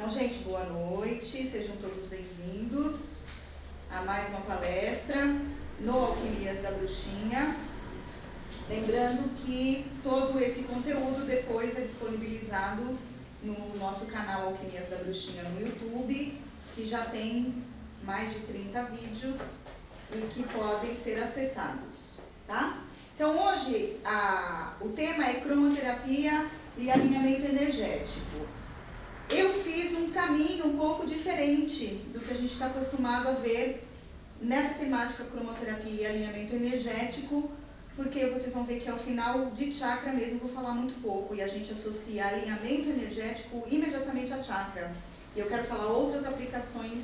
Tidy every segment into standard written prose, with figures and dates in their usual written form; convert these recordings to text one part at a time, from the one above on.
Então, gente, boa noite, sejam todos bem-vindos a mais uma palestra no Alquimias da Bruxinha. Lembrando que todo esse conteúdo depois é disponibilizado no nosso canal Alquimias da Bruxinha no YouTube, que já tem mais de 30 vídeos e que podem ser acessados, tá? Então, hoje o tema é cromoterapia e alinhamento energético. Eu fiz um caminho um pouco diferente do que a gente está acostumado a ver nessa temática cromoterapia e alinhamento energético, porque vocês vão ver que ao final de chakra mesmo vou falar muito pouco e a gente associa alinhamento energético imediatamente a chakra. E eu quero falar outras aplicações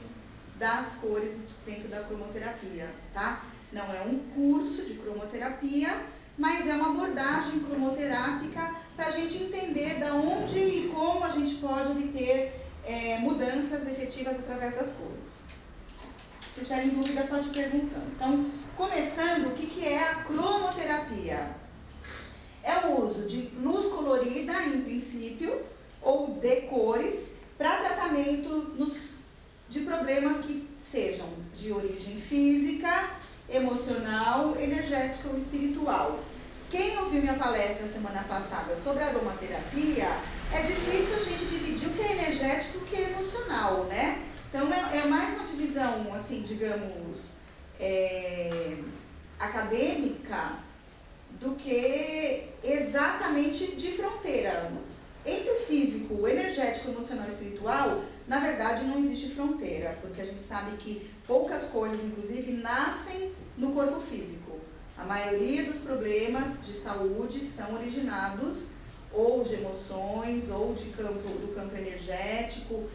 das cores dentro da cromoterapia, tá? Não é um curso de cromoterapia, mas é uma abordagem cromoterápica para a gente entender da onde e como a gente pode obter mudanças efetivas através das cores. Se tiverem dúvida, pode perguntar. Então, começando, o que é a cromoterapia? É o uso de luz colorida, em princípio, ou de cores, para tratamento de problemas que sejam de origem física, emocional, energética ou espiritual. Quem ouviu minha palestra semana passada sobre aromaterapia, é difícil a gente dividir o que é energético e o que é emocional, né? Então, é mais uma divisão, assim, digamos, acadêmica do que exatamente de fronteira. Entre o físico, o energético, o emocional e o espiritual, na verdade não existe fronteira, porque a gente sabe que poucas coisas, inclusive, nascem no corpo físico. A maioria dos problemas de saúde são originados ou de emoções, ou do campo energético,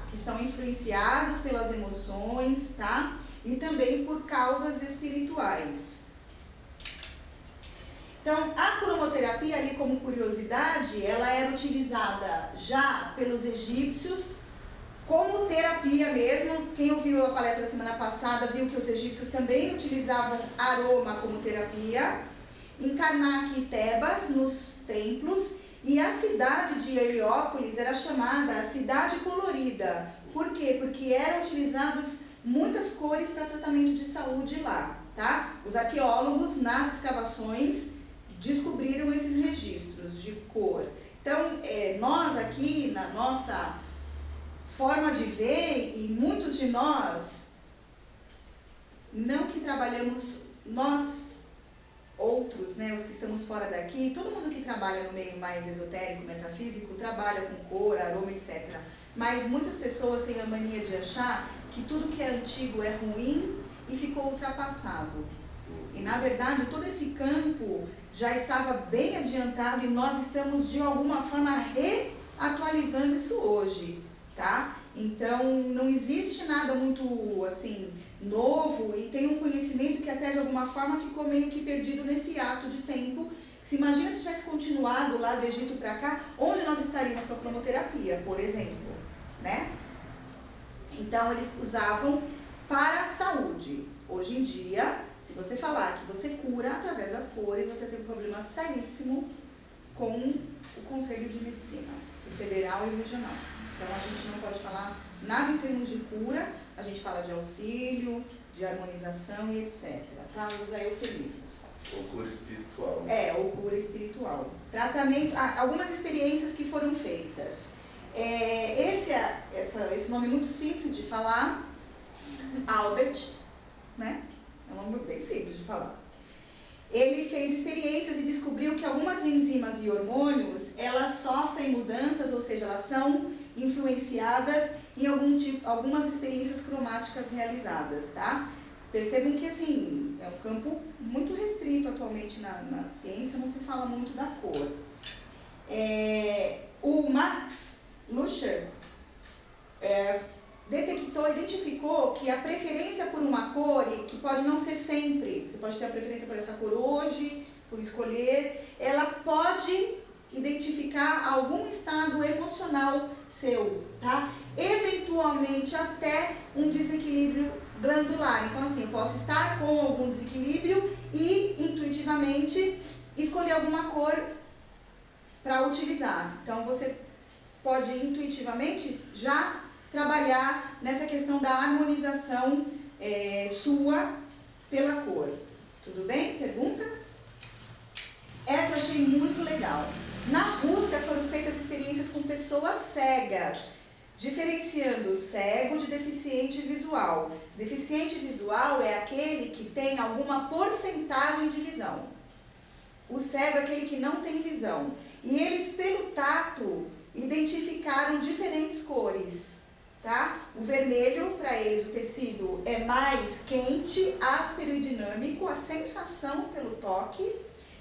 que são influenciados pelas emoções, tá? E também por causas espirituais. Então, a cromoterapia, ali como curiosidade, ela era utilizada já pelos egípcios como terapia mesmo. Quem ouviu a palestra da semana passada viu que os egípcios também utilizavam aroma como terapia. Em Karnak e Tebas, nos templos, e a cidade de Heliópolis era chamada a cidade colorida. Por quê? Porque eram utilizadas muitas cores para tratamento de saúde lá, tá? Os arqueólogos, nas escavações, descobriram esses registros de cor. Então, nós aqui, na nossa forma de ver, e muitos de nós, não que trabalhamos, nós outros, né, os que estamos fora daqui, todo mundo que trabalha no meio mais esotérico, metafísico, trabalha com cor, aroma, etc. Mas muitas pessoas têm a mania de achar que tudo que é antigo é ruim e ficou ultrapassado. E, na verdade, todo esse campo já estava bem adiantado e nós estamos, de alguma forma, reatualizando isso hoje, tá? Então, não existe nada muito, assim, novo e tem um conhecimento que até, de alguma forma, ficou meio que perdido nesse ato de tempo. Se imagina se tivesse continuado lá do Egito para cá, onde nós estaríamos com a cromoterapia, por exemplo, né? Então, eles usavam para a saúde. Hoje em dia, se você falar que você cura através das cores, você tem um problema seríssimo com o Conselho de Medicina, o federal e o regional. Então, a gente não pode falar nada em termos de cura, a gente fala de auxílio, de harmonização e etc. Tá? Usa eufemismos. Ou cura espiritual. Ou cura espiritual. Tratamento, algumas experiências que foram feitas. Esse nome muito simples de falar, Albert, né? É um nome bem simples de falar. Ele fez experiências e descobriu que algumas enzimas e hormônios, elas sofrem mudanças, ou seja, elas são influenciadas em algumas experiências cromáticas realizadas, tá? Percebam que, assim, é um campo muito restrito atualmente na ciência, não se fala muito da cor. O Max Luscher identificou que a preferência por uma cor, que pode não ser sempre, você pode ter a preferência por essa cor hoje, por escolher, ela pode identificar algum estado emocional seu, tá? Eventualmente até um desequilíbrio glandular. Então, assim, eu posso estar com algum desequilíbrio e intuitivamente escolher alguma cor para utilizar. Então, você pode intuitivamente já trabalhar nessa questão da harmonização sua pela cor. Tudo bem? Perguntas? Essa eu achei muito legal. Na Rússia foram feitas experiências com pessoas cegas, diferenciando cego de deficiente visual. Deficiente visual é aquele que tem alguma porcentagem de visão. O cego é aquele que não tem visão. E eles, pelo tato, identificaram diferentes cores. Tá? O vermelho, para eles, o tecido é mais quente, áspero e dinâmico, a sensação pelo toque.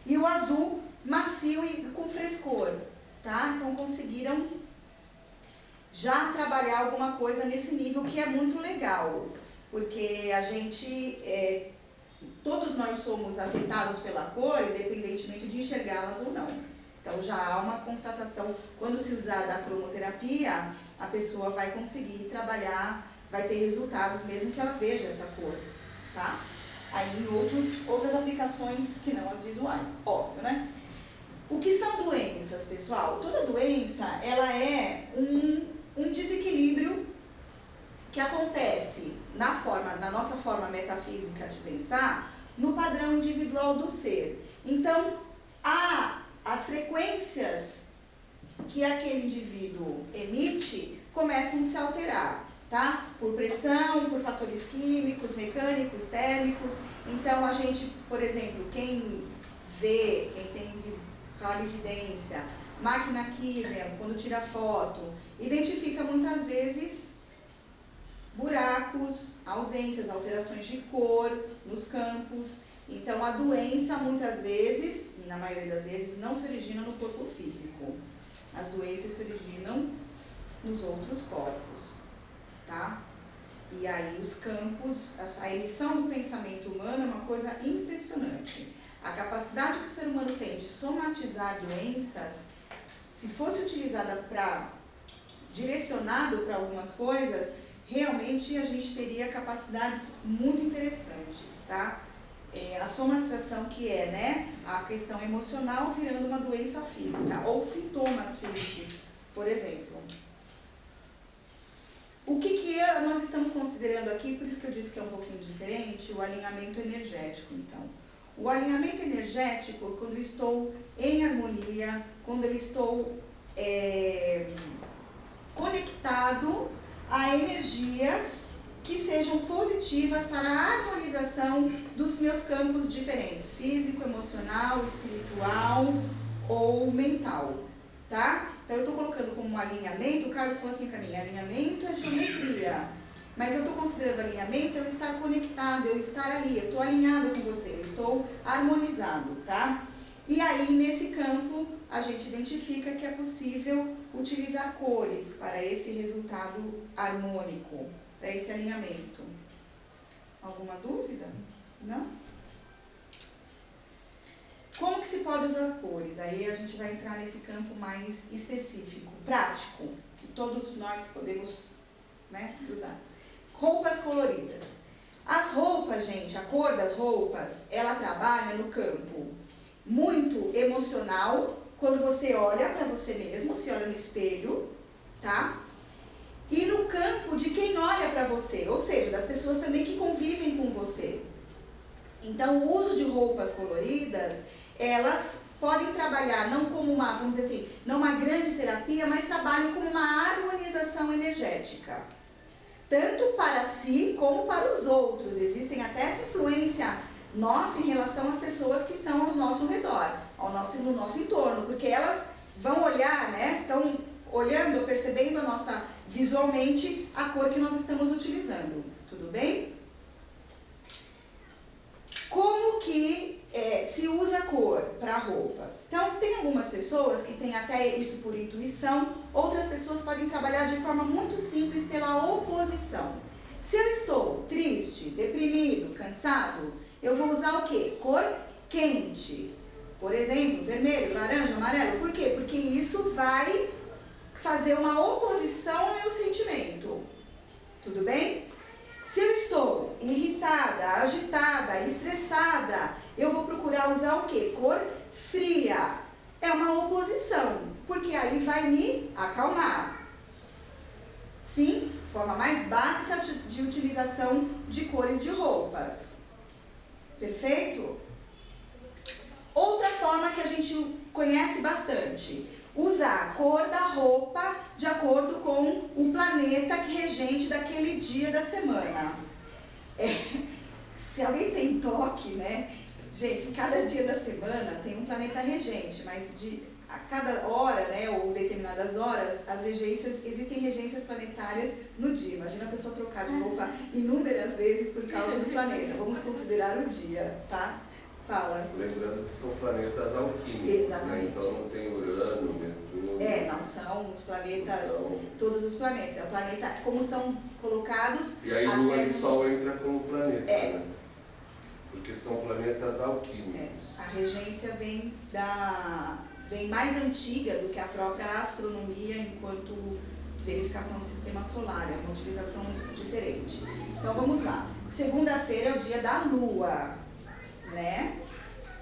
E o azul, macio e com frescor. Tá? Então, conseguiram já trabalhar alguma coisa nesse nível, que é muito legal. Porque a gente, todos nós somos afetados pela cor, independentemente de enxergá-las ou não. Então, já há uma constatação, quando se usar da cromoterapia, a pessoa vai conseguir trabalhar, vai ter resultados mesmo que ela veja essa cor, tá? Aí em outras aplicações que não as visuais, óbvio, né? O que são doenças, pessoal? Toda doença, ela é um desequilíbrio que acontece na nossa forma metafísica de pensar, no padrão individual do ser. Então, as frequências que aquele indivíduo emite começam a se alterar, tá? Por pressão, por fatores químicos, mecânicos, térmicos. Então, a gente, por exemplo, quem vê, quem tem clarividência, máquina Kirlian, quando tira foto, identifica muitas vezes buracos, ausências, alterações de cor nos campos. Então, a doença, muitas vezes, na maioria das vezes, não se origina no corpo físico. As doenças se originam nos outros corpos, tá? E aí os campos, a emissão do pensamento humano é uma coisa impressionante. A capacidade que o ser humano tem de somatizar doenças, se fosse utilizada direcionado para algumas coisas, realmente a gente teria capacidades muito interessantes, tá? A somatização que é, né, a questão emocional virando uma doença física, ou sintomas físicos, por exemplo. O que nós estamos considerando aqui, por isso que eu disse que é um pouquinho diferente, o alinhamento energético, então. O alinhamento energético, quando eu estou em harmonia, quando eu estou conectado a energias que sejam positivas para a harmonização dos meus campos diferentes, físico, emocional, espiritual ou mental, tá? Então, eu estou colocando como um alinhamento, o Carlos falou assim para mim, alinhamento é geometria, mas eu estou considerando alinhamento eu estar conectado, eu estar ali, eu estou alinhado com você, eu estou harmonizado, tá? E aí, nesse campo, a gente identifica que é possível utilizar cores para esse resultado harmônico, para esse alinhamento. Alguma dúvida? Não? Como que se pode usar cores? Aí a gente vai entrar nesse campo mais específico, prático, que todos nós podemos, né, usar. Roupas coloridas. As roupas, gente, a cor das roupas, ela trabalha no campo muito emocional, quando você olha para você mesmo, se olha no espelho, tá? E no campo de quem olha para você, ou seja, das pessoas também que convivem com você. Então, o uso de roupas coloridas, elas podem trabalhar não como uma, vamos dizer assim, não uma grande terapia, mas trabalham como uma harmonização energética. Tanto para si como para os outros. Existem até essa influência nossa em relação às pessoas que estão ao nosso redor, no nosso entorno, porque elas vão olhar, né, estão olhando, percebendo visualmente a cor que nós estamos utilizando. Tudo bem? Como que se usa cor para roupas? Então, tem algumas pessoas que têm até isso por intuição, outras pessoas podem trabalhar de forma muito simples pela oposição. Se eu estou triste, deprimido, cansado, eu vou usar o quê? Cor quente. Por exemplo, vermelho, laranja, amarelo. Por quê? Porque isso vai fazer uma oposição ao meu sentimento. Tudo bem? Se eu estou irritada, agitada, estressada, eu vou procurar usar o quê? Cor fria. é uma oposição, porque aí vai me acalmar. Sim, forma mais básica de utilização de cores de roupas. Perfeito? Outra forma que a gente conhece bastante, usar a cor da roupa de acordo com o planeta regente daquele dia da semana. Se alguém tem toque, né? Gente, cada dia da semana tem um planeta regente, mas a cada hora, né, ou determinadas horas, existem regências planetárias no dia. Imagina a pessoa trocar de roupa inúmeras vezes por causa do planeta. Vamos considerar o dia, tá? Fala. Lembrando que são planetas alquímicos, exatamente. Né? Então não tem Urano, Netuno... não são os planetas, então, todos os planetas. O planeta, como são colocados... E aí Lua e Sol entra como planeta, né? Porque são planetas alquímicos. A regência vem mais antiga do que a própria astronomia enquanto verificação do sistema solar, é uma utilização diferente. Então vamos lá. Segunda-feira é o dia da Lua, né?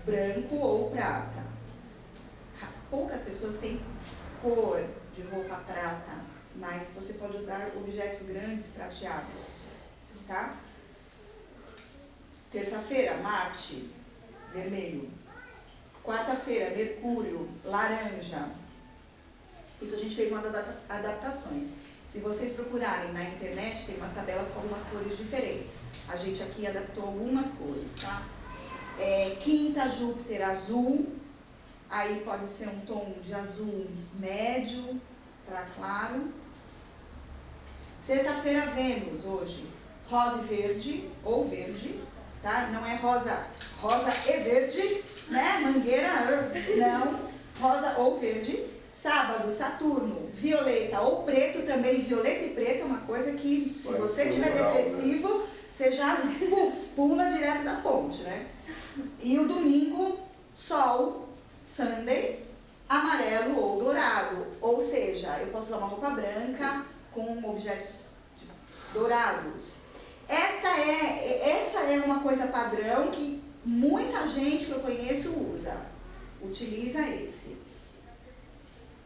Branco ou prata. Poucas pessoas têm cor de roupa prata, mas você pode usar objetos grandes prateados, tá? Terça-feira, Marte, vermelho. Quarta-feira, Mercúrio, laranja. Isso a gente fez umas adaptações. Se vocês procurarem na internet, tem umas tabelas com algumas cores diferentes. A gente aqui adaptou algumas cores, tá? Quinta, Júpiter, azul. Aí pode ser um tom de azul médio para claro. Sexta-feira, Vênus, hoje. Rosa e verde, ou verde. Tá? Não é rosa e verde, né? Mangueira, não. Rosa ou verde. Sábado, Saturno, violeta ou preto, também violeta e preto é uma coisa que, se você estiver depressivo, né? Você já pula direto da fonte, né? E o domingo, Sol, Sunday, amarelo ou dourado. Ou seja, eu posso usar uma roupa branca com objetos dourados. Essa é uma coisa padrão que muita gente que eu conheço utiliza esse.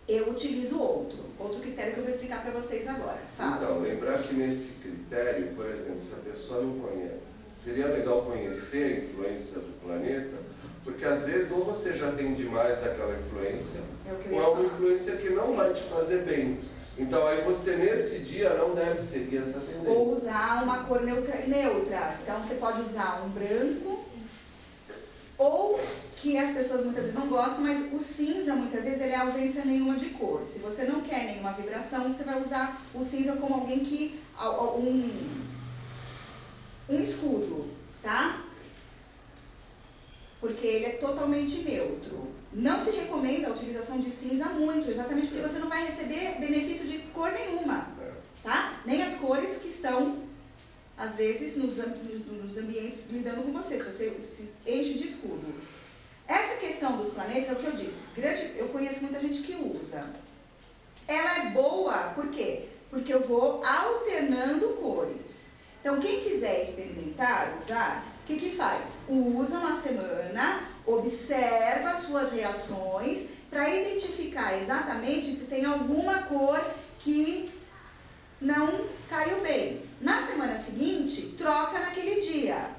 Eu utilizo outro critério que eu vou explicar para vocês agora. Fala. Então, lembrar que nesse critério, por exemplo, se a pessoa não conhece, seria legal conhecer a influência do planeta, porque às vezes ou você já tem demais daquela influência, ou é uma influência que não vai te fazer bem. Então aí você nesse dia não deve seguir essa tendência. Ou usar uma cor neutra. Então você pode usar um branco, ou que as pessoas muitas vezes não gostam, mas o cinza muitas vezes ele é ausência nenhuma de cor. Se você não quer nenhuma vibração, você vai usar o cinza como alguém que... um escudo, tá? Porque ele é totalmente neutro. Não se recomenda a utilização de cinza muito, exatamente porque você não vai receber benefício de cor nenhuma, tá? Nem as cores que estão, às vezes, nos ambientes lidando com você, se você se enche de escudo. Essa questão dos planetas é o que eu disse, eu conheço muita gente que usa. Ela é boa, por quê? Porque eu vou alternando cores. Então, quem quiser experimentar, usar, o que faz? Usa uma semana, observa as suas reações para identificar exatamente se tem alguma cor que não caiu bem. Na semana seguinte, troca naquele dia.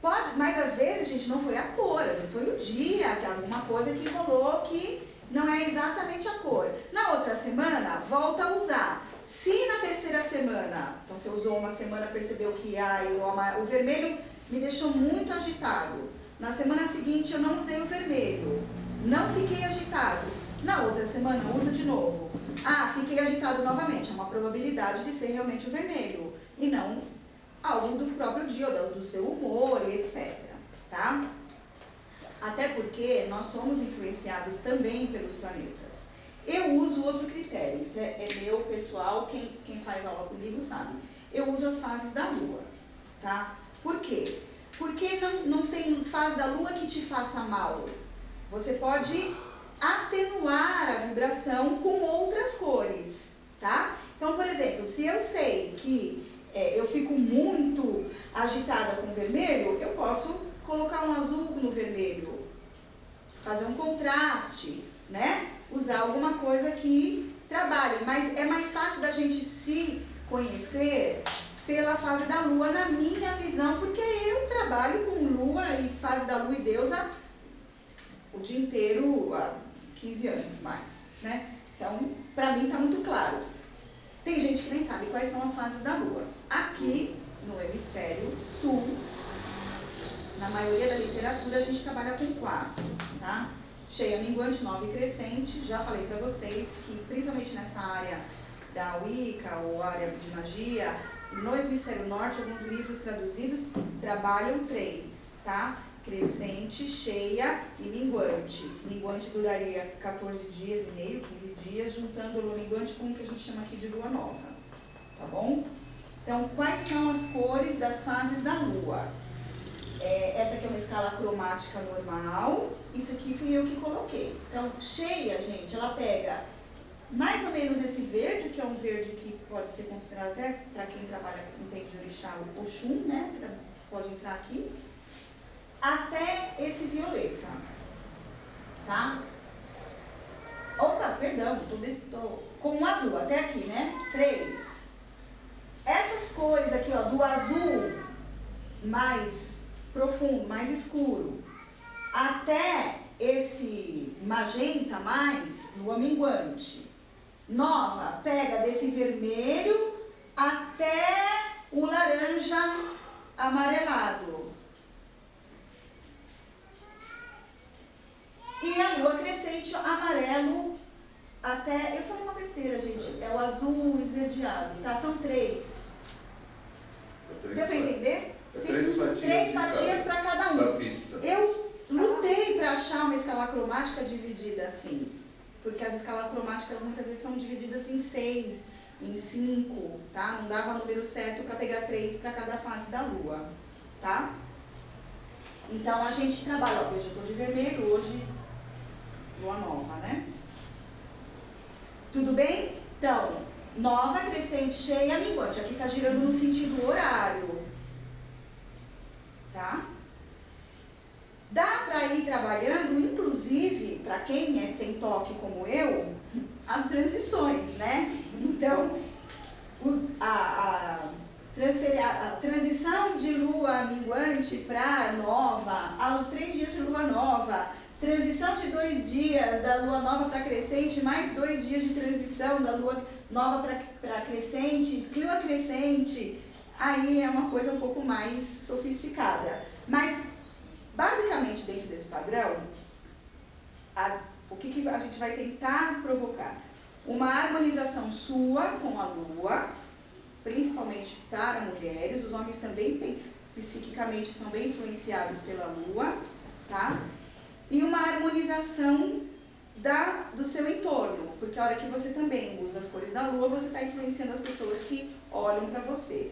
Pode, mas às vezes, gente, não foi a cor, às vezes foi o dia, que alguma coisa que rolou que não é exatamente a cor. Na outra semana, volta a usar. Se na terceira semana, então você usou uma semana, percebeu que o vermelho me deixou muito agitado. Na semana seguinte eu não usei o vermelho, não fiquei agitado. Na outra semana usa de novo. Fiquei agitado novamente. É uma probabilidade de ser realmente o vermelho e não algo do próprio dia, ou do seu humor, etc. Tá? Até porque nós somos influenciados também pelos planetas. Eu uso outro critério, isso é meu pessoal, quem faz aula comigo sabe. Eu uso as fases da Lua, tá? Por quê? Porque não tem fase da Lua que te faça mal. Você pode atenuar a vibração com outras cores, tá? Então, por exemplo, se eu sei que eu fico muito agitada com vermelho, eu posso colocar um azul no vermelho. fazer um contraste, né? Usar alguma coisa que trabalhe. Mas é mais fácil da gente se conhecer pela fase da lua, na minha visão, porque eu trabalho com lua e fase da lua e deusa o dia inteiro, há 15 anos mais, né? Então, pra mim tá muito claro. Tem gente que nem sabe quais são as fases da lua. Aqui, no hemisfério sul, na maioria da literatura, a gente trabalha com 4, tá? Cheia, minguante, nova e crescente. Já falei pra vocês que, principalmente nessa área da Wicca ou área de magia, no hemisfério norte, alguns livros traduzidos trabalham 3, tá? Crescente, cheia e minguante. Minguante duraria 14 dias e meio, 15 dias, juntando o minguante com o que a gente chama aqui de lua nova, tá bom? Então, quais são as cores das fases da lua? Essa aqui é uma escala cromática normal, isso aqui fui eu que coloquei. Então, cheia, gente, ela pega mais ou menos esse verde, que é um verde que pode ser considerado até para quem trabalha com tempo de orixá, o Oxum, né? Pode entrar aqui. Até esse violeta, tá? Opa, perdão, tô com um azul, até aqui, né? 3. Essas cores aqui, ó, do azul mais profundo, mais escuro, até esse magenta mais lua minguante. Nova, pega desse vermelho até o laranja amarelado. E a lua crescente, amarelo, até... Eu falei uma besteira, gente. É o azul esverdeado, tá? São 3. Deu pra entender? Sim, 3 fatias para cada um. Pizza. Eu lutei para achar uma escala cromática dividida assim. Porque as escalas cromáticas muitas vezes são divididas em 6, em 5, tá? Não dava número certo para pegar 3 para cada fase da lua, tá? Então a gente trabalha, ó, hoje eu tô de vermelho, hoje lua nova, né? Tudo bem? Então, nova, crescente, cheia, minguante. Aqui tá girando no sentido horário, tá? Dá para ir trabalhando, inclusive, para quem tem toque como eu, as transições, né? Então, a transição de lua minguante para nova, aos 3 dias de lua nova, transição de 2 dias da lua nova para crescente, mais 2 dias de transição da lua nova para crescente, lua crescente, aí é uma coisa um pouco mais sofisticada. Mas, basicamente, dentro desse padrão, o que a gente vai tentar provocar? Uma harmonização sua com a lua, principalmente para mulheres. Os homens também psiquicamente são bem influenciados pela lua, tá? E uma harmonização do seu entorno, porque a hora que você também usa as cores da lua, você está influenciando as pessoas que olham para você.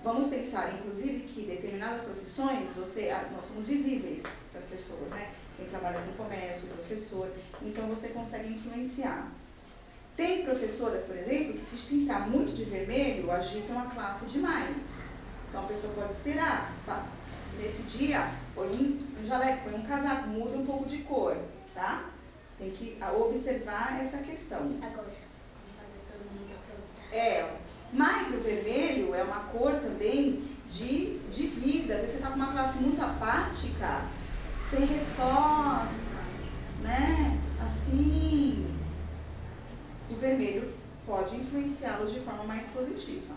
Vamos pensar, inclusive, que determinadas profissões, nós somos visíveis para as pessoas, né? Quem trabalha com comércio, professor, então você consegue influenciar. Tem professoras, por exemplo, que se entrar muito de vermelho, agitam a classe demais. Então a pessoa pode esperar, tá? Nesse dia, põe um jaleco, põe um casaco, muda um pouco de cor, tá? Tem que observar essa questão. Agora, vamos fazer todo mundo aproveitar. Mas o vermelho é uma cor também de vida. Às vezes você está com uma classe muito apática, sem resposta, né? Assim, o vermelho pode influenciá-los de forma mais positiva.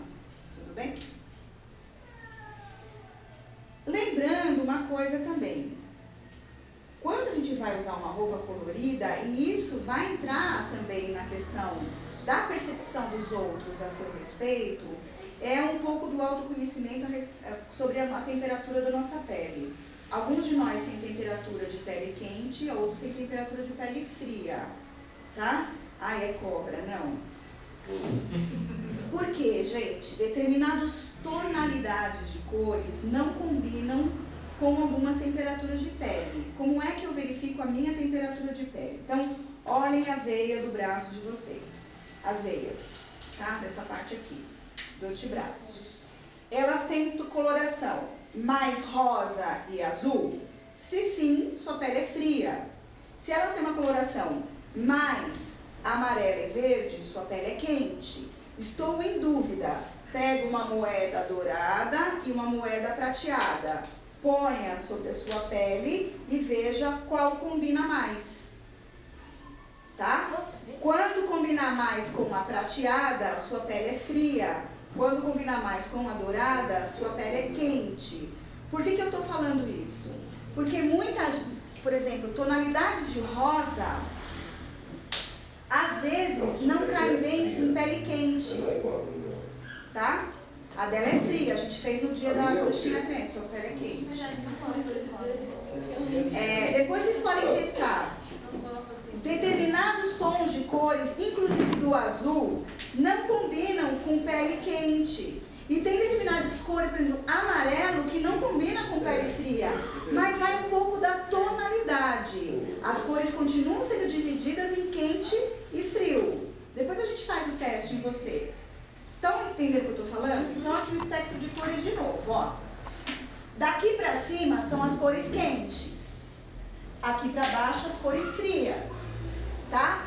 Tudo bem? Lembrando uma coisa também. Quando a gente vai usar uma roupa colorida, e isso vai entrar também na questão da percepção dos outros a seu respeito, é um pouco do autoconhecimento sobre a temperatura da nossa pele. Alguns de nós têm temperatura de pele quente, outros têm temperatura de pele fria, tá? É cobra, não. Por quê, gente? Determinadas tonalidades de cores não combinam com algumas temperaturas de pele. Como é que eu verifico a minha temperatura de pele? Então, olhem a veia do braço de vocês. As veias, tá? Dessa parte aqui, dos antebraços. Elas têm coloração mais rosa e azul? Se sim, sua pele é fria. Se ela tem uma coloração mais amarela e verde, sua pele é quente. Estou em dúvida. Pega uma moeda dourada e uma moeda prateada. Ponha sobre a sua pele e veja qual combina mais. Tá? Quando combinar mais com a prateada, sua pele é fria. Quando combinar mais com a dourada, sua pele é quente. Por que eu estou falando isso? Porque muitas, por exemplo, tonalidades de rosa, às vezes não cai bem em pele quente. Tá? A dela é fria, a gente fez no dia da bruxinha crente, sua pele é quente. Depois vocês podem testar. Determinados tons de cores, inclusive do azul, não combinam com pele quente. E tem determinadas cores, por exemplo, amarelo, que não combina com pele fria, mas vai um pouco da tonalidade. As cores continuam sendo divididas em quente e frio. Depois a gente faz o teste em você. Estão entendendo o que eu estou falando? Então aqui o espectro de cores de novo, ó. Daqui para cima são as cores quentes. Aqui para baixo as cores frias. Tá?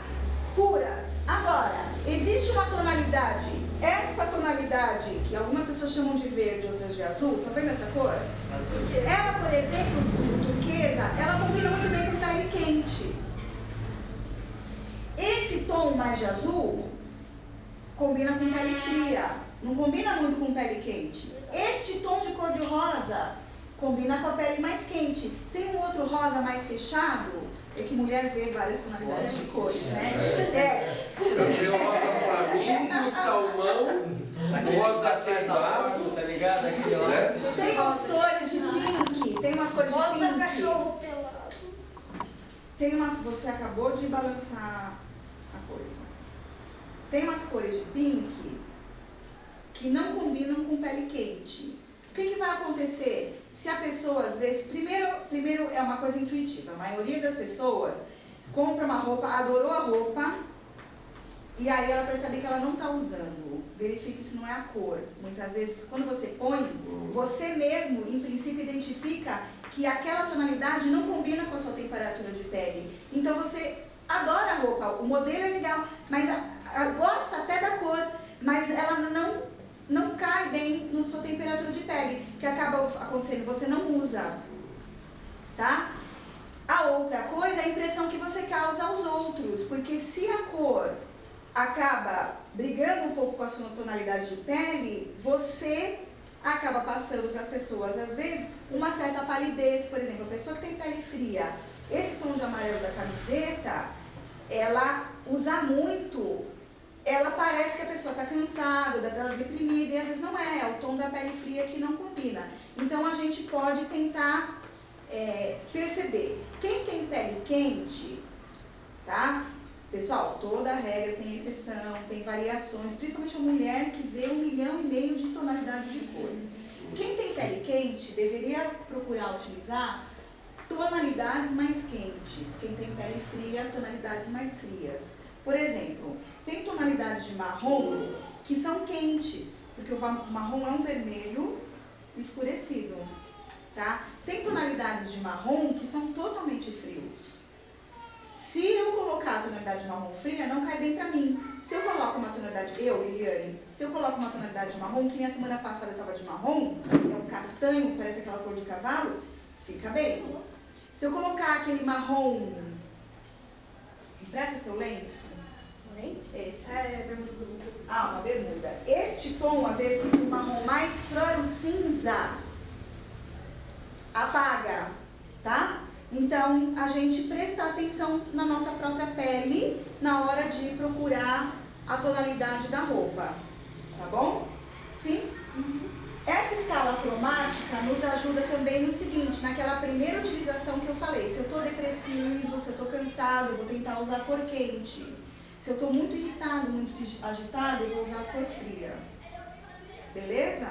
Puras. Agora, existe uma tonalidade. Essa tonalidade, que algumas pessoas chamam de verde, outras de azul, tá vendo essa cor? Ela, por exemplo, turquesa, ela combina muito bem com pele quente. Esse tom mais de azul combina com pele fria, não combina muito com pele quente. Este tom de cor de rosa combina com a pele mais quente. Tem um outro rosa mais fechado, é que mulher vê várias tonalidades de cores, né? Eu tenho rosa flamingo, salmão, rosa queimado, tá ligado? Aquele né? Tem umas cores de pink, tem umas cores de pink. Rosa cachorro pelado. Tem umas, você acabou de balançar a coisa. Tem umas cores de pink que não combinam com pele quente. O que vai acontecer? Se a pessoa, às vezes, primeiro é uma coisa intuitiva. A maioria das pessoas compra uma roupa, adorou a roupa, e aí ela percebe que ela não está usando. Verifique se não é a cor. Muitas vezes, quando você põe, você mesmo, em princípio, identifica que aquela tonalidade não combina com a sua temperatura de pele. Então você adora a roupa, o modelo é legal, mas gosta até da cor, mas ela não cai bem na sua temperatura de pele, que acaba acontecendo, você não usa, tá? A outra coisa é a impressão que você causa aos outros, porque se a cor acaba brigando um pouco com a sua tonalidade de pele, você acaba passando para as pessoas, às vezes, uma certa palidez. Por exemplo, a pessoa que tem pele fria, esse tom de amarelo da camiseta, ela usa muito, ela parece que a pessoa está cansada, está deprimida, e às vezes não é o tom da pele fria que não combina. Então a gente pode tentar perceber. Quem tem pele quente, tá? Pessoal, toda regra tem exceção, tem variações, principalmente a mulher que vê 1,5 milhão de tonalidades de cores. Quem tem pele quente deveria procurar utilizar tonalidades mais quentes. Quem tem pele fria, tonalidades mais frias. Por exemplo, tem tonalidades de marrom que são quentes, porque o marrom é um vermelho escurecido, tá? Tem tonalidades de marrom que são totalmente frios. Se eu colocar a tonalidade de marrom fria, não cai bem pra mim. Se eu coloco uma tonalidade, Liliane, se eu coloco uma tonalidade de marrom, que na semana passada estava de marrom, é um castanho, parece aquela cor de cavalo, fica bem. Se eu colocar aquele marrom, empresta seu lenço. Esse. Uma bermuda. Este tom, às vezes, um marrom mais claro cinza, apaga, tá? Então, a gente presta atenção na nossa própria pele na hora de procurar a tonalidade da roupa, tá bom? Sim? Essa escala cromática nos ajuda também no seguinte, naquela primeira utilização que eu falei. Se eu estou depressivo, se eu estou cansado, eu vou tentar usar cor quente. Se eu estou muito irritado, muito agitado, eu vou usar cor fria. Beleza?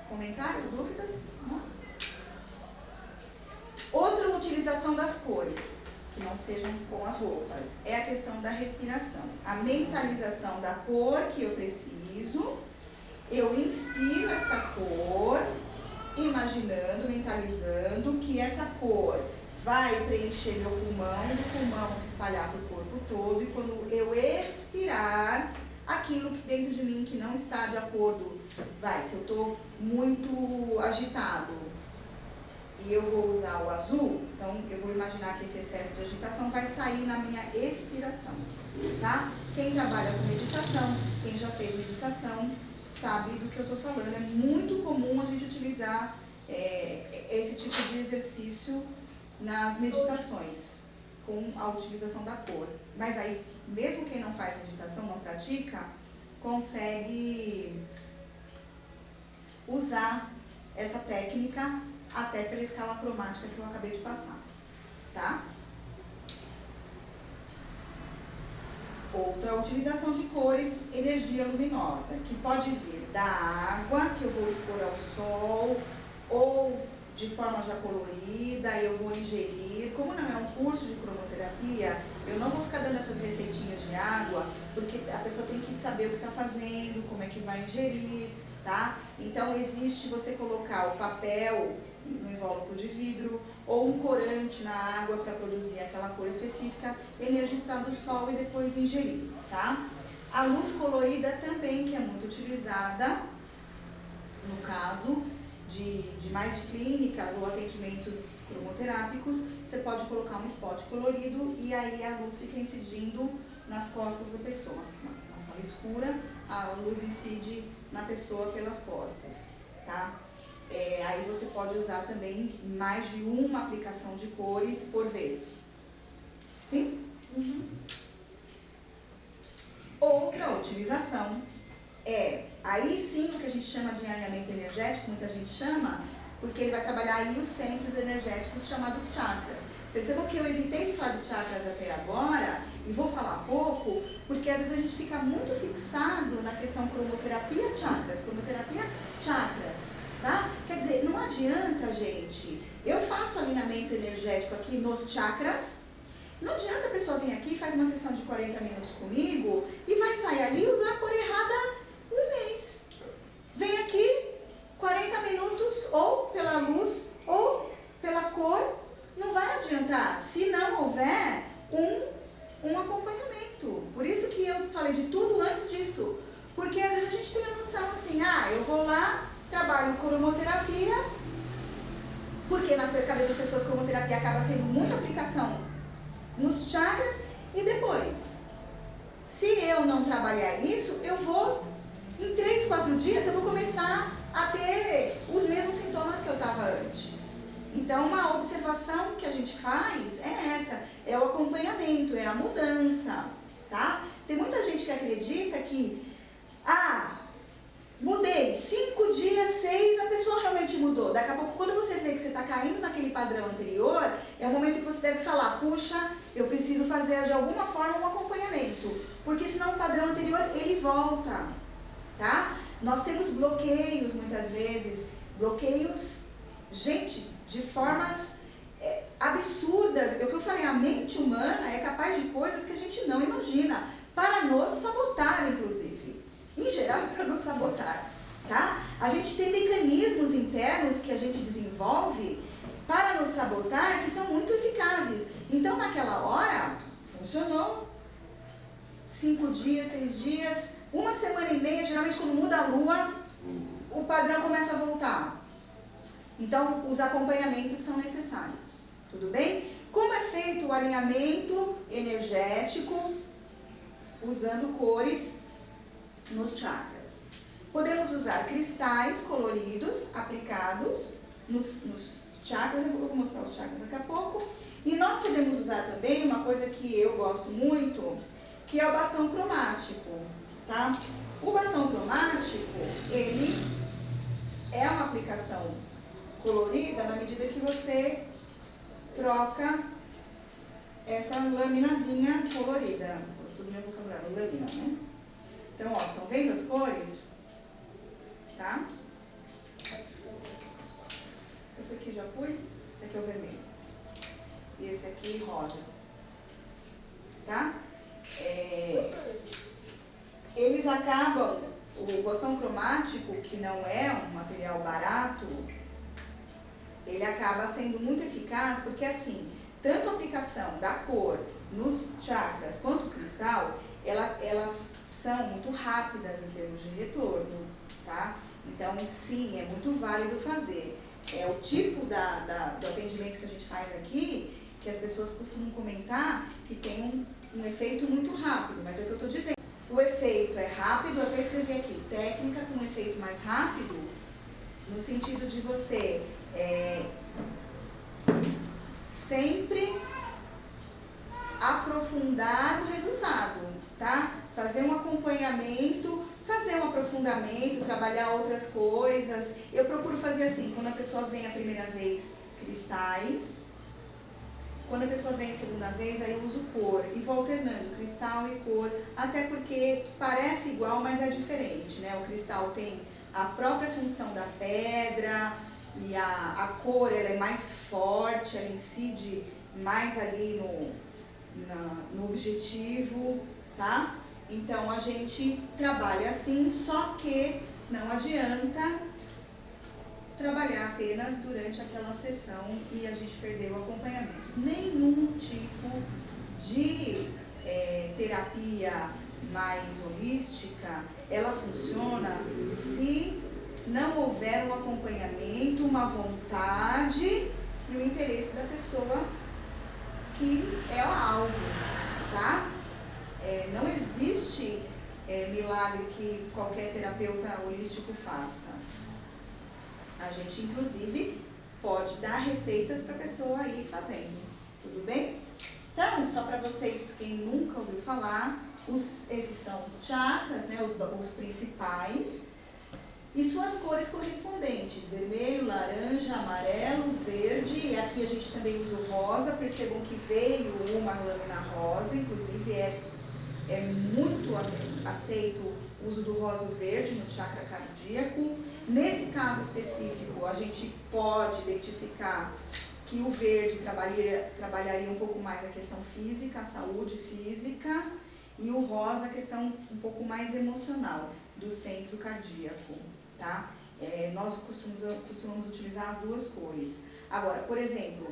Comentários, dúvidas? Outra utilização das cores, que não sejam com as roupas, é a questão da respiração. A mentalização da cor que eu preciso, eu inspiro essa cor, imaginando, mentalizando que essa cor vai preencher meu pulmão, o pulmão se espalhar para o corpo todo, e quando eu expirar, aquilo que dentro de mim que não está de acordo, se eu estou muito agitado e eu vou usar o azul, então eu vou imaginar que esse excesso de agitação vai sair na minha expiração, tá? Quem trabalha com meditação, quem já fez meditação, sabe do que eu estou falando. É muito comum a gente utilizar esse tipo de exercício nas meditações, com a utilização da cor. Mas aí, mesmo quem não faz meditação, não pratica, consegue usar essa técnica até pela escala cromática que eu acabei de passar, tá? Outra utilização de cores, energia luminosa, que pode vir da água, que eu vou expor ao sol, ou de forma já colorida, eu vou ingerir. Como não é um curso de cromoterapia, eu não vou ficar dando essas receitinhas de água, porque a pessoa tem que saber o que está fazendo, como é que vai ingerir, tá? Então, existe você colocar o papel no invólucro de vidro, ou um corante na água para produzir aquela cor específica, energizar do sol e depois ingerir, tá? A luz colorida também, que é muito utilizada, no caso de mais clínicas ou atendimentos cromoterápicos, você pode colocar um spot colorido e aí a luz fica incidindo nas costas da pessoa. Na sala escura, a luz incide na pessoa pelas costas, tá? Aí você pode usar também mais de uma aplicação de cores por vez. Sim? Uhum. Outra utilização aí sim o que a gente chama de alinhamento energético, muita gente chama, porque ele vai trabalhar aí os centros energéticos chamados chakras. Percebam que eu evitei de falar de chakras até agora, e vou falar pouco, porque às vezes a gente fica muito fixado na questão cromoterapia chakras, tá? Quer dizer, não adianta, gente, eu faço alinhamento energético aqui nos chakras, não adianta a pessoa vir aqui, faz uma sessão de 40 minutos comigo e vai sair ali e usar a cor errada um mês. Vem aqui, 40 minutos, ou pela luz, ou pela cor, não vai adiantar se não houver um acompanhamento. Por isso que eu falei de tudo antes disso. Porque às vezes a gente tem a noção assim, eu vou lá, trabalho cromoterapia, porque na cabeça das pessoas cromoterapia acaba sendo muita aplicação nos chakras, e depois, se eu não trabalhar isso, eu vou, em 3, 4 dias, eu vou começar a ter os mesmos sintomas que eu estava antes. Então, uma observação que a gente faz é essa, é o acompanhamento, é a mudança, tá? Tem muita gente que acredita que, mudei, 5 dias, 6, a pessoa realmente mudou. Daqui a pouco, quando você vê que você está caindo naquele padrão anterior, é o momento que você deve falar, puxa, eu preciso fazer de alguma forma um acompanhamento, porque senão o padrão anterior, ele volta, tá? Nós temos bloqueios, muitas vezes, gente, de formas absurdas. O que eu falei, a mente humana é capaz de coisas que a gente não imagina, para nos sabotar, inclusive. Em geral, é para nos sabotar, tá? A gente tem mecanismos internos que a gente desenvolve para nos sabotar que são muito eficazes. Então, naquela hora, funcionou. 5 dias, 6 dias, 1 semana e meia, geralmente quando muda a lua, o padrão começa a voltar. Então, os acompanhamentos são necessários, tudo bem? Como é feito o alinhamento energético usando cores nos chakras? Podemos usar cristais coloridos aplicados nos chakras, eu vou mostrar os chakras daqui a pouco. E nós podemos usar também uma coisa que eu gosto muito, que é o bastão cromático, tá? O bastão cromático, ele é uma aplicação colorida na medida que você troca essa laminazinha colorida. Tudo meu vocabulário, lâmina, né? Então, estão vendo as cores? Tá? Esse aqui já pus, esse aqui é o vermelho. E esse aqui, rosa. Tá? Eles acabam, o bastão cromático, que não é um material barato, ele acaba sendo muito eficaz, porque assim, tanto a aplicação da cor nos chakras quanto o cristal, elas são muito rápidas em termos de retorno, tá? Então, sim, é muito válido fazer. É o tipo do atendimento que a gente faz aqui, que as pessoas costumam comentar que tem um efeito muito rápido, mas é o que eu estou dizendo. O efeito é rápido, eu até escrevi aqui, técnica com um efeito mais rápido, no sentido de você sempre aprofundar o resultado, tá? Fazer um acompanhamento, fazer um aprofundamento, trabalhar outras coisas. Eu procuro fazer assim, quando a pessoa vem a primeira vez, cristais. Quando a pessoa vem a segunda vez, aí eu uso cor e vou alternando cristal e cor, até porque parece igual, mas é diferente, né? O cristal tem a própria função da pedra e a cor ela é mais forte, ela incide mais ali no objetivo, tá? Então a gente trabalha assim, só que não adianta trabalhar apenas durante aquela sessão e a gente perder o acompanhamento. Nenhum tipo de terapia mais holística, ela funciona se não houver um acompanhamento, uma vontade e o interesse da pessoa que é algo, tá? Não existe milagre que qualquer terapeuta holístico faça. A gente, inclusive, pode dar receitas para a pessoa ir fazendo. Tudo bem? Então, só para vocês, quem nunca ouviu falar, esses são os chakras, né, os principais, e suas cores correspondentes, vermelho, laranja, amarelo, verde, e aqui a gente também usa o rosa. Percebam que veio uma lâmina rosa, inclusive é muito aceito o uso do rosa e verde no chakra cardíaco. Nesse caso específico, a gente pode identificar que o verde trabalharia um pouco mais a questão física, a saúde física, e o rosa a questão um pouco mais emocional, do centro cardíaco, tá? Nós costumamos utilizar as duas cores. Agora, por exemplo,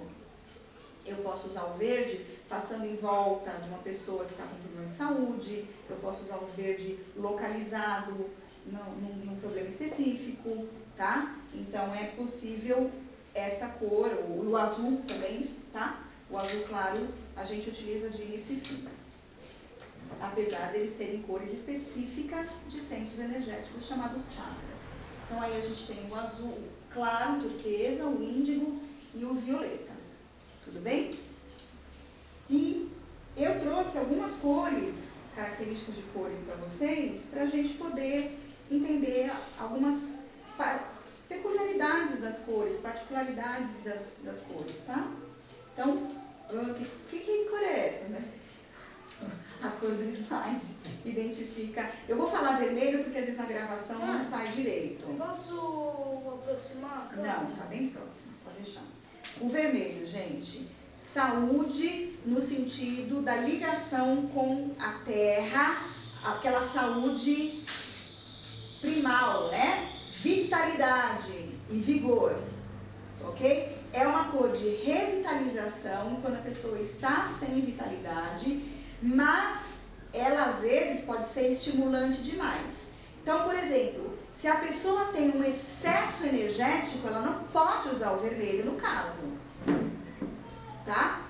eu posso usar o verde passando em volta de uma pessoa que está com problema de saúde, eu posso usar o verde localizado num problema específico, tá? Então é possível essa cor, o azul também, tá? O azul claro a gente utiliza de início e fim, apesar de eles serem cores específicas de centros energéticos chamados chakras. Então aí a gente tem o azul claro, turquesa, o índigo e o violeta. Tudo bem? E eu trouxe algumas cores, características de cores para vocês, para a gente poder entender algumas peculiaridades das cores, particularidades das cores, tá? Então, que cor é essa, né? A cor do slide identifica... Eu vou falar vermelho porque às vezes na gravação não sai direito. Posso aproximar? Não, tá bem próximo, pode deixar. O vermelho, gente, saúde no sentido da ligação com a terra, aquela saúde primal, né? Vitalidade e vigor, ok? É uma cor de revitalização quando a pessoa está sem vitalidade, mas ela às vezes pode ser estimulante demais. Então, por exemplo, se a pessoa tem um excesso energético, ela não pode usar o vermelho no caso, tá?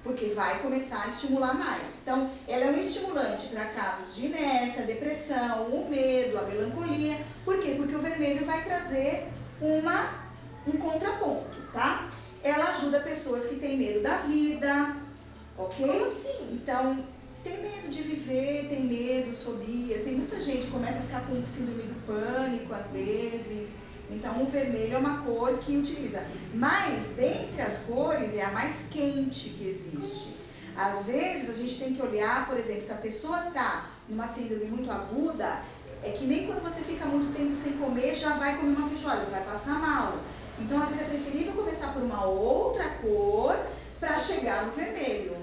Porque vai começar a estimular mais. Então, ela é um estimulante para casos de inércia, depressão, o medo, a melancolia. Por quê? Porque o vermelho vai trazer um contraponto, tá? Ela ajuda pessoas que têm medo da vida, ok? Como assim? Então, tem medo de viver, tem medo, fobias. Tem muita gente que começa a ficar com síndrome do pânico às vezes. Então, o vermelho é uma cor que utiliza. Mas, dentre as cores, é a mais quente que existe. Às vezes, a gente tem que olhar, por exemplo, se a pessoa está numa síndrome muito aguda, é que nem quando você fica muito tempo sem comer, já vai comer uma feijoada, vai passar mal. Então, às vezes, é preferível começar por uma outra cor para chegar no vermelho,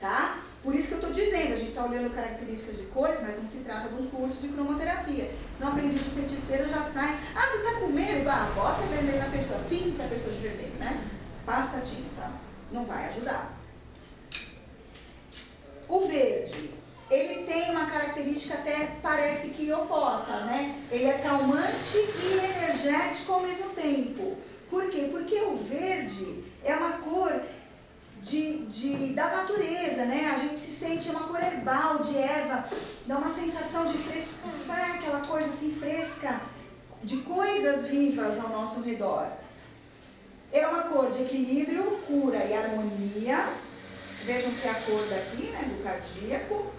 tá? Por isso que eu estou dizendo, a gente está olhando características de cores, mas não se trata de um curso de cromoterapia. Não aprendi de feiticeiro, já sai. Ah, você tá com medo? Ah, bota vermelho na pessoa, pinta a pessoa de vermelho, né? Passa a tinta. Não vai ajudar. O verde, ele tem uma característica até parece que oposta, né? Ele é calmante e energético ao mesmo tempo. Por quê? Porque o verde é uma cor da natureza, né? A gente se sente uma cor herbal, de erva, dá uma sensação de frescura, aquela coisa assim fresca, de coisas vivas ao nosso redor. É uma cor de equilíbrio, cura e harmonia. Vejam que é a cor daqui, né, do cardíaco.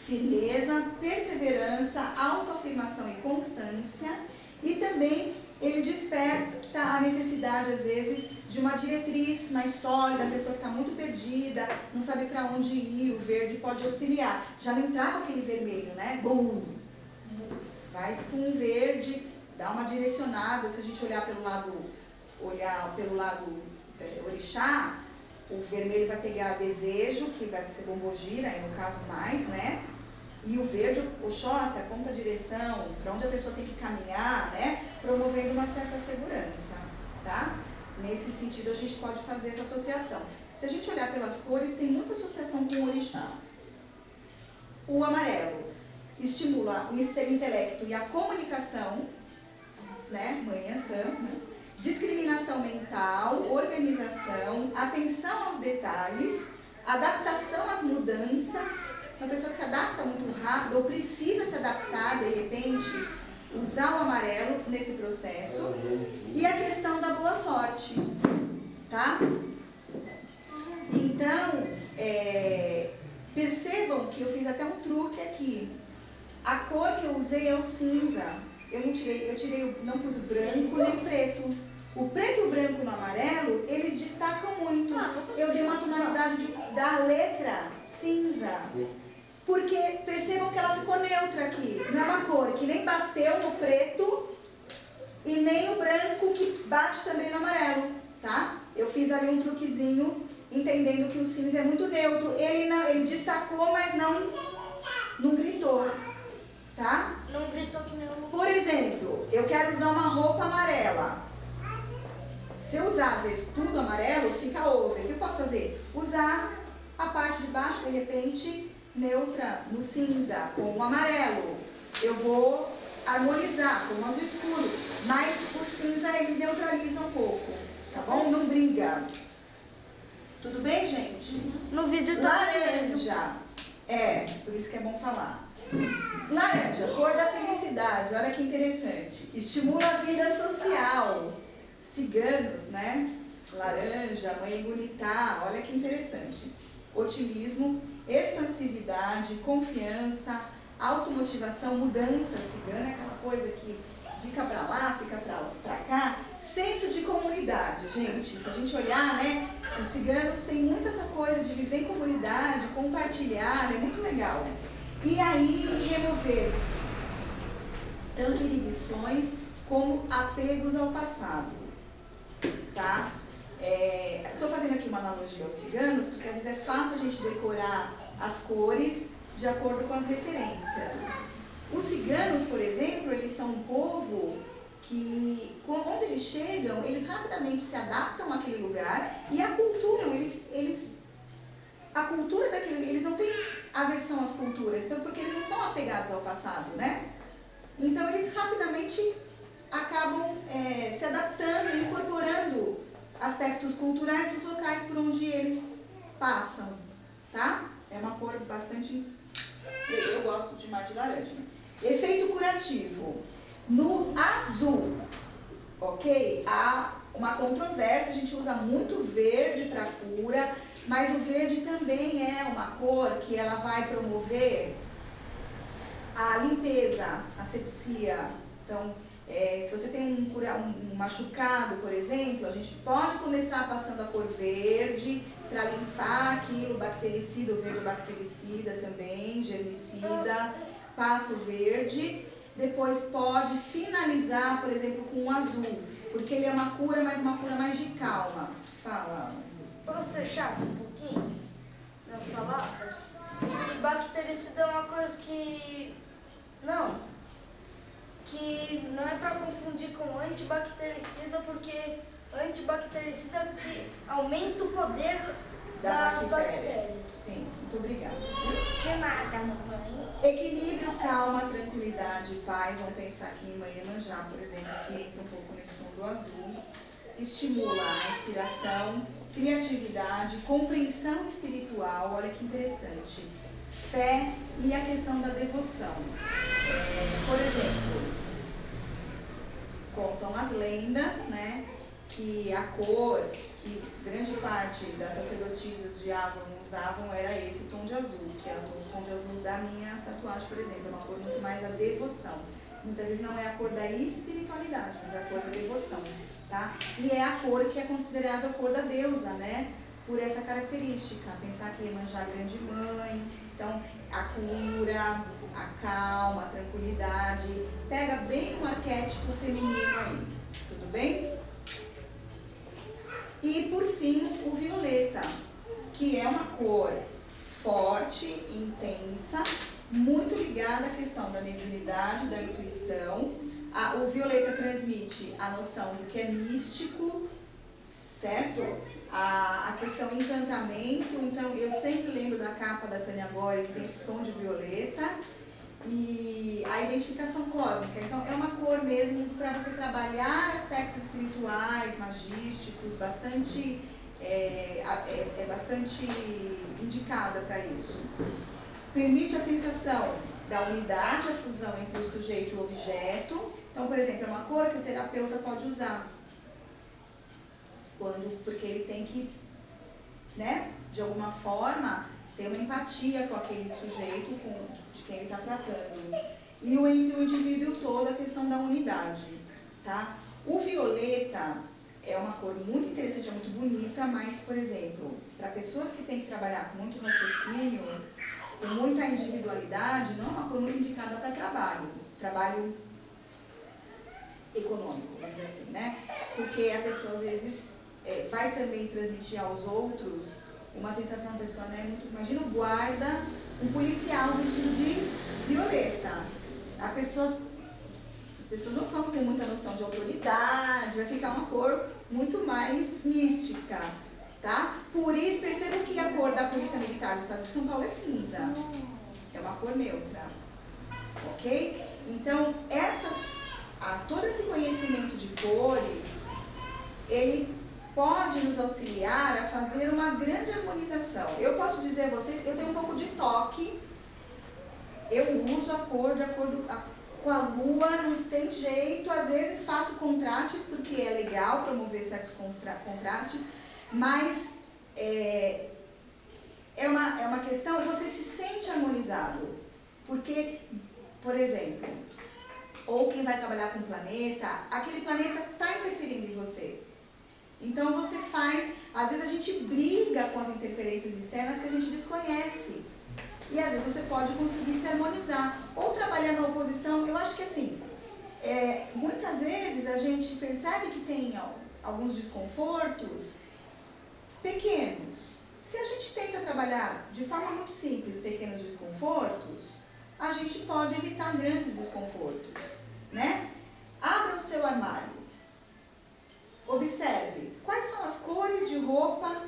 Firmeza, perseverança, autoafirmação e constância. E também ele desperta a necessidade, às vezes, de uma diretriz mais sólida, a pessoa que está muito perdida, não sabe para onde ir, o verde pode auxiliar. Já não entrar com aquele vermelho, né? Bum! Vai com o verde, dá uma direcionada. Se a gente olhar pelo lado orixá, o vermelho vai pegar desejo, que vai ser bombogira, aí no caso mais, né? E o verde, o Oxóssi, aponta a direção, para onde a pessoa tem que caminhar, né? Promovendo uma certa segurança, tá? Nesse sentido, a gente pode fazer essa associação. Se a gente olhar pelas cores, tem muita associação com o orixá. O amarelo estimula o intelecto e a comunicação, né? Manhã-sã, né? Discriminação mental, organização, atenção aos detalhes, adaptação às mudanças. Uma pessoa que se adapta muito rápido ou precisa se adaptar, de repente, usar o amarelo nesse processo. E a questão da boa sorte, tá? Então, percebam que eu fiz até um truque aqui. A cor que eu usei é o cinza. Eu não pus o branco nem o preto. O preto e o branco no amarelo, eles destacam muito. Eu dei uma tonalidade da letra cinza. Porque percebam que ela ficou neutra aqui. Não é uma cor que nem bateu no preto e nem no branco que bate também no amarelo, tá? Eu fiz ali um truquezinho, entendendo que o cinza é muito neutro. Ele destacou, mas não gritou, tá? Não gritou que nem eu. Por exemplo, eu quero usar uma roupa amarela. Se eu usar, às vezes, tudo amarelo, fica over. O que eu posso fazer? Usar a parte de baixo, de repente, neutra, no cinza, com o amarelo. Eu vou harmonizar com o azul escuro, mas o cinza ele neutraliza um pouco, tá bom? Não briga. Tudo bem, gente? No vídeo tá laranja. Por isso que é bom falar. Laranja, cor da felicidade, olha que interessante. Estimula a vida social. Ciganos, né? Laranja, mãe Gunitá, olha que interessante. Otimismo, expansividade, confiança, automotivação, mudança. Cigana é aquela coisa que fica pra lá, fica pra cá. Senso de comunidade, gente. Se a gente olhar, né? Os ciganos têm muito essa coisa de viver em comunidade, compartilhar, é muito legal. E aí, remover tanto inibições como apegos ao passado, tá? Estou fazendo aqui uma analogia aos ciganos, porque às vezes é fácil a gente decorar as cores de acordo com as referências. Os ciganos, por exemplo, eles são um povo que, onde eles chegam, eles rapidamente se adaptam àquele lugar e aculturam, a cultura daquele, eles não têm aversão às culturas, então, porque eles não são apegados ao passado, né? Então, eles rapidamente acabam se adaptando e incorporando aspectos culturais dos locais por onde eles passam, tá? É uma cor bastante... Eu gosto demais de laranja. Efeito curativo. No azul, ok? Há uma controvérsia, a gente usa muito verde para cura, mas o verde também é uma cor que ela vai promover a limpeza, a asepsia. Então, se você tem um machucado, por exemplo, a gente pode começar passando a cor verde para limpar aquilo, bactericida, o verde bactericida também, germicida, passa o verde, depois pode finalizar, por exemplo, com o azul, porque ele é uma cura, mas uma cura mais de calma. Fala. Posso ser chato um pouquinho nas palavras? bactericida é uma coisa que não é para confundir com antibactericida, porque antibactericida que aumenta o poder das bactérias. Sim, muito obrigada. De nada, mamãe. Equilíbrio, calma, tranquilidade, paz. Vamos pensar aqui em Mãe Iemanjá, por exemplo, que entra um pouco nesse tom do azul. Estimula a inspiração, criatividade, compreensão espiritual. Olha que interessante. Fé e a questão da devoção. Por exemplo, contam as lendas, né, que a cor que grande parte das sacerdotisas de Avon usavam era esse tom de azul, que é o tom de azul da minha tatuagem, por exemplo. É uma cor muito mais da devoção. Muitas vezes não é a cor da espiritualidade, mas é a cor da devoção, tá? E é a cor que é considerada a cor da deusa, né? Por essa característica. Pensar que Iemanjá é a grande mãe, então a cura, a calma, a tranquilidade, pega bem um arquétipo feminino aí, tudo bem? E por fim, o violeta, que é uma cor forte, intensa, muito ligada à questão da mediunidade, da intuição. O violeta transmite a noção do que é místico, certo? A questão encantamento. Então, eu sempre lembro da capa da Tânia Góes, que tem esse tom de violeta. E a identificação cósmica. Então, é uma cor mesmo para você trabalhar aspectos espirituais, magísticos, bastante indicada para isso. Permite a sensação da unidade, a fusão entre o sujeito e o objeto. Então, por exemplo, é uma cor que o terapeuta pode usar, porque ele tem que, né, de alguma forma, ter uma empatia com aquele sujeito, de quem ele está tratando. E entre o indivíduo todo, a questão da unidade, tá? O violeta é uma cor muito interessante, é muito bonita, mas, por exemplo, para pessoas que têm que trabalhar com muito raciocínio, com muita individualidade, não é uma cor muito indicada para trabalho econômico, vamos dizer assim, né? Porque a pessoa, às vezes, vai também transmitir aos outros uma sensação da pessoa, né? Imagina o guarda, um policial vestido de violeta. As pessoas não vão ter muita noção de autoridade, vai ficar uma cor muito mais mística, tá? Por isso, percebam que a cor da Polícia Militar do Estado de São Paulo é cinza. É uma cor neutra, ok? Então, todo esse conhecimento de cores, ele pode nos auxiliar a fazer uma grande harmonização. Eu posso dizer a vocês, eu tenho um pouco de toque, eu uso a cor de acordo com a lua, não tem jeito, às vezes faço contrastes, porque é legal promover certos contrastes, mas é uma questão, você se sente harmonizado, porque, por exemplo, ou quem vai trabalhar com o planeta, aquele planeta está interferindo em você. Então você às vezes a gente briga com as interferências externas que a gente desconhece. E às vezes você pode conseguir se harmonizar. Ou trabalhar na oposição, eu acho que assim, muitas vezes a gente percebe que tem alguns desconfortos pequenos. Se a gente tenta trabalhar de forma muito simples pequenos desconfortos, a gente pode evitar grandes desconfortos, né? Abra o seu armário. Observe quais são as cores de roupa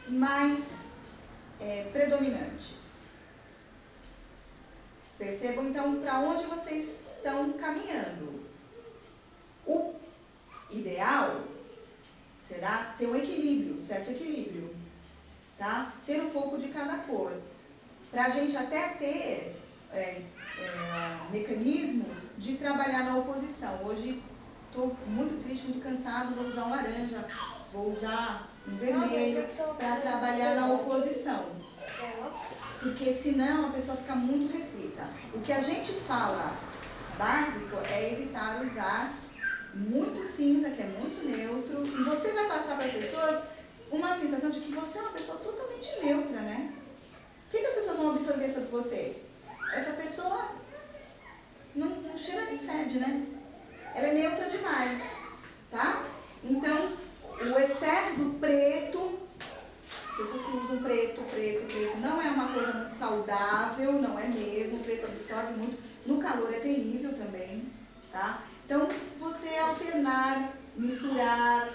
mais predominantes. Percebam então para onde vocês estão caminhando. O ideal será ter um equilíbrio, certo equilíbrio, tá? Ter um pouco de cada cor, para a gente até ter mecanismos de trabalhar na oposição. Hoje estou muito triste, muito cansado, vou usar um laranja, vou usar um vermelho para trabalhar na oposição. Porque senão a pessoa fica muito restrita. O que a gente fala básico é evitar usar muito cinza, que é muito neutro, e você vai passar para as pessoas uma sensação de que você é uma pessoa totalmente neutra, né? O que as pessoas vão absorver sobre você? Essa pessoa não cheira nem fede, né? Ela é neutra demais, tá? Então, o excesso do preto, pessoas que usam preto, não é uma coisa muito saudável. saudável, não é mesmo, o preto absorve muito, no calor é terrível também, tá? Então, você alternar, misturar,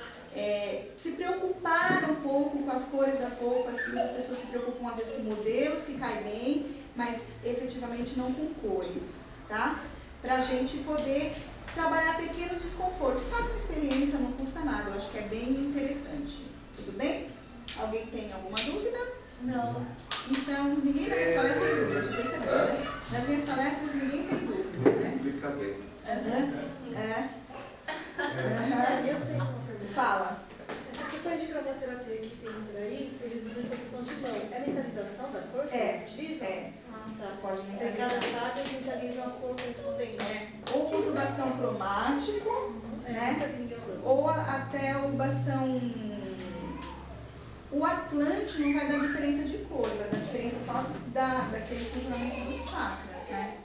se preocupar um pouco com as cores das roupas, que as pessoas se preocupam às vezes com modelos que caem bem, mas efetivamente não com cores, tá? Pra gente poder trabalhar pequenos desconfortos. Faça uma experiência, não custa nada, eu acho que é bem interessante. Tudo bem? Alguém tem alguma dúvida? Não. Então, ninguém na minha palestra tem dúvida, deixa eu perceber, né? Nas minhas palestras ninguém tem dúvida, né? Explica bem. Eu tenho uma pergunta. Fala. Essa questão de cromoterapia que tem por aí, eles usam posição de mão. É mentalização da cor que É, eles utilizam? é. Ah, tá. Pode Então, em cada chave eles mentalizam a cor correspondente. Ou usa o bastão cromático, né? Ou até o bastão... O Atlante não vai dar diferença de cor, vai dar diferença só daquele funcionamento dos chakras, né?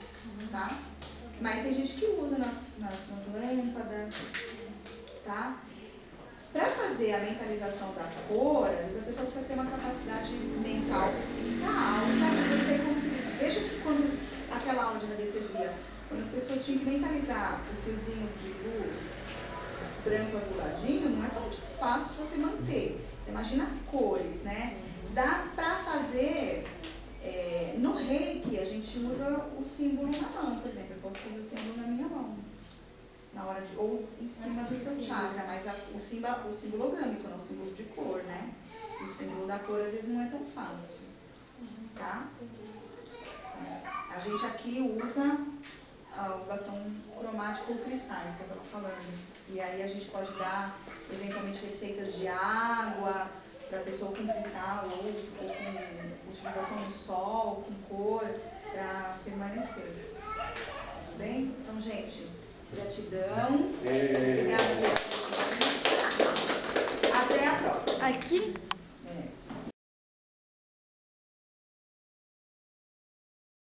Tá? Mas tem gente que usa nas lâmpadas, tá? Para fazer a mentalização da cor, às vezes a pessoa precisa ter uma capacidade mental psíquica alta para você conseguir. Veja que quando aquela aula de radiestesia, quando as pessoas tinham que mentalizar o fiozinho de luz branco azuladinho, não é tão fácil de você manter. Você imagina cores, né? Dá para fazer, no reiki a gente usa o símbolo na mão, por exemplo, eu posso fazer o símbolo na minha mão. Na hora de, ou em cima do seu chakra, mas o símbolo orgânico, não o símbolo de cor, né? O símbolo da cor às vezes não é tão fácil, tá? A gente aqui usa o bastão cromático ou cristais, que eu estava falando. E aí a gente pode dar, eventualmente, receitas de água para a pessoa com cristal ou com utilização do sol, com cor, para permanecer. Tudo bem? Então, gente, gratidão. Obrigada.